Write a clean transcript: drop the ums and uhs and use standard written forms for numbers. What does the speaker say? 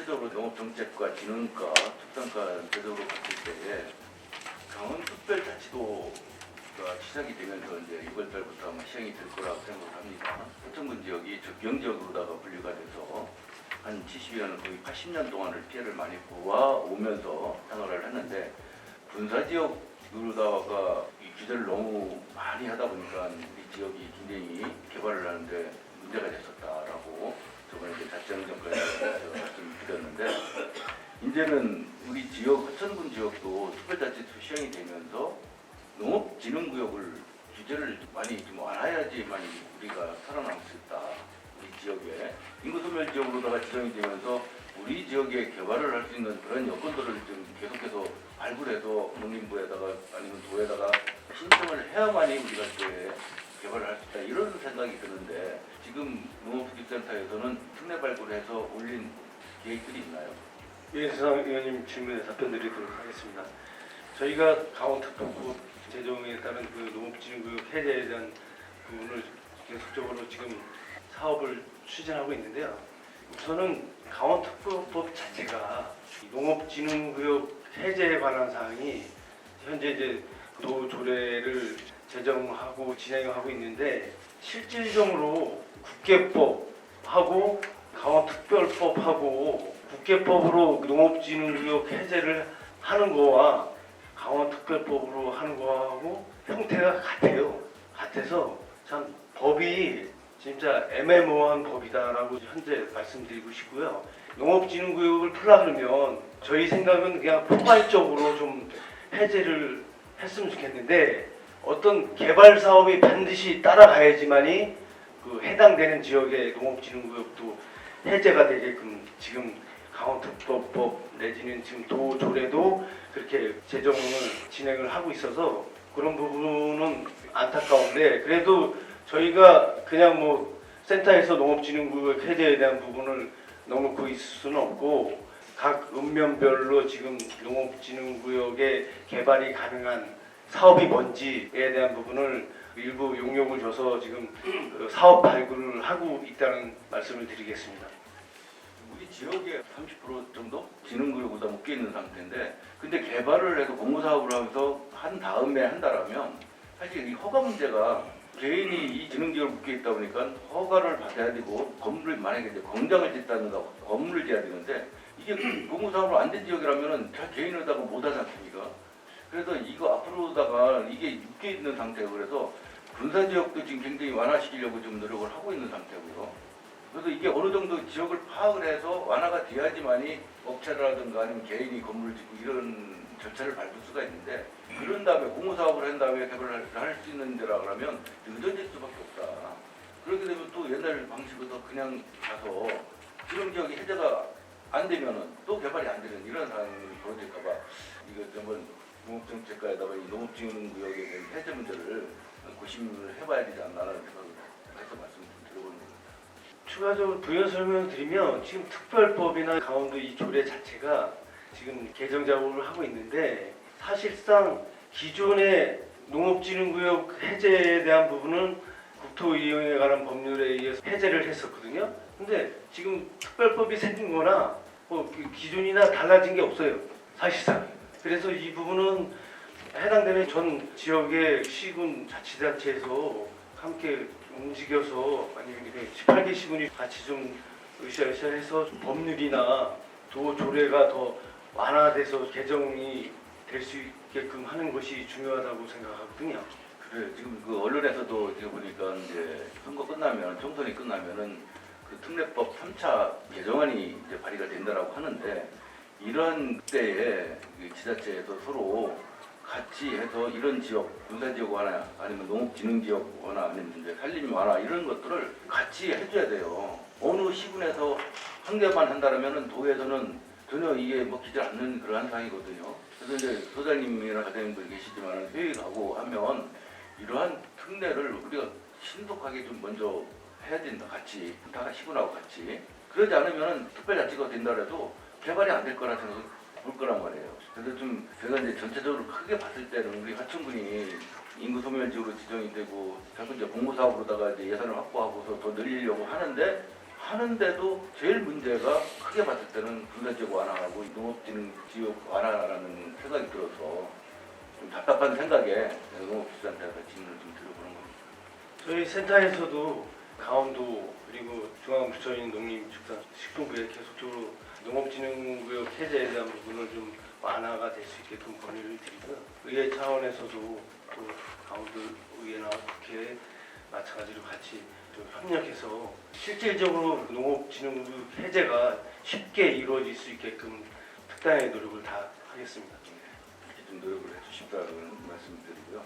전체적으로 농업정책과 진흥과 특단과 제도로 봤을 때에 강원특별자치도가 시작이 되면서 이제 6월달부터 아마 시행이 될 거라고 생각을 합니다. 서천군 지역이 적경지역으로다가 분류가 돼서 한 70여년 거의 80년 동안을 피해를 많이 보아오면서 생활을 했는데 군사지역으로다가 이 규제를 너무 많이 하다 보니까 이 지역이 굉장히 개발을 하는데 문제가 됐었다라고 저번에 이제 자치행정과에서 말씀드렸는데 이제는 우리 지역 서천군 지역도 특별자치도 시행이 되면서 농업진흥구역을 규제를 많이 좀 완화해야지만 우리가 살아남을 수 있다. 우리 지역에 인구소멸 지역으로다가 지정이 되면서 우리 지역에 개발을 할 수 있는 그런 여건들을 좀 계속해서 발굴해서 농림부에다가 아니면 도에다가 신청을 해야만이 우리가 이제 개발을 할 수 있다 이런 생각이 드는데 지금 농업기술센터에서는 특례 발굴해서 올린 계획들이 있나요? 유인수상 의원님 질문에 답변드리도록 하겠습니다. 저희가 강원특별법 제정에 따른 그 농업진흥구역 해제에 대한 부분을 계속적으로 지금 사업을 추진하고 있는데요. 우선은 강원특별법 자체가 농업진흥구역 해제에 관한 사항이 현재 이제 도조례를 제정하고 진행하고 있는데 실질적으로 국계법하고 강원특별법하고 국계법으로 농업진흥구역 해제를 하는 거와 강원특별법으로 하는 거하고 형태가 같아요. 같아서 참 법이 진짜 애매모호한 법이다라고 현재 말씀드리고 싶고요. 농업진흥구역을 풀라 그러면 저희 생각은 그냥 포괄적으로 좀 해제를 했으면 좋겠는데 어떤 개발 사업이 반드시 따라가야지만이 그 해당되는 지역의 농업진흥구역도 해제가 되게끔 지금 강원특별법 내지는 지금 도조례도 그렇게 제정을 진행을 하고 있어서 그런 부분은 안타까운데 그래도 저희가 그냥 뭐 센터에서 농업진흥구역 해제에 대한 부분을 넣어놓고 있을 수는 없고 각 읍면별로 지금 농업진흥구역의 개발이 가능한 사업이 뭔지에 대한 부분을 일부 용역을 줘서 지금 그 사업 발굴을 하고 있다는 말씀을 드리겠습니다. 우리 지역에 30% 정도 진흥구역으로 묶여 있는 상태인데 근데 개발을 해서 공모사업을 하면서 한 다음에 한다라면 사실 이 허가 문제가 개인이 이 진흥지역을 묶여 있다 보니까 허가를 받아야 되고 건물을 만약에 이제 공장을 짓다든가 건물을 지어야 되는데 이게 공모사업으로 안 된 지역이라면은 다 개인으로다가 못하지 않습니까? 그래서 이거 앞으로다가 이게 묶여 있는 상태고 그래서 군사지역도 지금 굉장히 완화시키려고 좀 노력을 하고 있는 상태고요. 그래서 이게 어느 정도 지역을 파악을 해서 완화가 돼야지만이 업체라든가 아니면 개인이 건물을 짓고 이런 절차를 밟을 수가 있는데 그런 다음에 공모사업을 한 다음에 개발을 할 수 있는 데라 그러면 늦어질 수밖에 없다. 그렇게 되면 또 옛날 방식으로 그냥 가서 지금 지역이 해제가 안 되면은 또 개발이 안 되는 이런 상황이 벌어질까봐 이거 정말 농업정책과에다가 이 농업진흥구역에 대한 해제 문제를 고심을 해봐야 되지 않나라는 생각을 해서 말씀 좀 드려보는 겁니다. 추가적으로 부연 설명을 드리면 지금 특별법이나 강원도 이 조례 자체가 지금 개정 작업을 하고 있는데 사실상 기존의 농업진흥구역 해제에 대한 부분은 국토이용에 관한 법률에 의해서 해제를 했었거든요. 근데 지금 특별법이 생긴 거나 뭐 기존이나 달라진 게 없어요. 사실상. 그래서 이 부분은 해당되는 전 지역의 시군 자치단체에서 함께 움직여서 아니면 18개 시군이 같이 좀 으쌰으쌰해서 법률이나 도조례가 더 완화돼서 개정이 될 수 있게끔 하는 것이 중요하다고 생각하거든요. 그래 지금 그 언론에서도 지금 보니까 이제 선거 끝나면 총선이 끝나면은 그 특례법 3차 개정안이 이제 발의가 된다라고 하는데 이런 때에 지자체에서 서로 같이 해서 이런 지역, 군사지역 완화 아니면 농업진흥지역 완화 아니면 이제 산림 완화 이런 것들을 같이 해줘야 돼요. 어느 시군에서 한 개만 한다면은 도에서는 전혀 이게 먹히지 않는 그러한 상황이거든요. 그래서 이제 소장님이나 과장님들 계시지만 회의 가고 하면 이러한 특례를 우리가 신속하게 좀 먼저 해야 된다. 같이 다 시군하고 같이 그러지 않으면은 특별자치가 된다 해도 개발이 안 될 거라 생각. 볼 거란 말이에요. 그래서 좀 제가 이제 전체적으로 크게 봤을 때는 우리 하천군이 인구 소멸지역으로 지정이 되고 자꾸 이제 공모사업으로다가 이제 예산을 확보하고서 더 늘리려고 하는데 하는데도 제일 문제가 크게 봤을 때는 분산지역 완화하고 농업진흥지역 완화라는 생각이 들어서 좀 답답한 생각에 농업기술센터에서 질문을 좀 드려보는 겁니다. 저희 센터에서도 강원도 그리고 중앙부처인 농림축산식품부에 계속적으로 농업진흥구역 해제에 대한 부분을 좀 완화가 될 수 있게끔 권유를 드리고요. 의회 차원에서도 또 강원도 의회나 국회에 마찬가지로 같이 좀 협력해서 실질적으로 농업진흥구역 해제가 쉽게 이루어질 수 있게끔 특단의 노력을 다 하겠습니다. 이렇게 좀 노력을 해주십사는 말씀드리고요.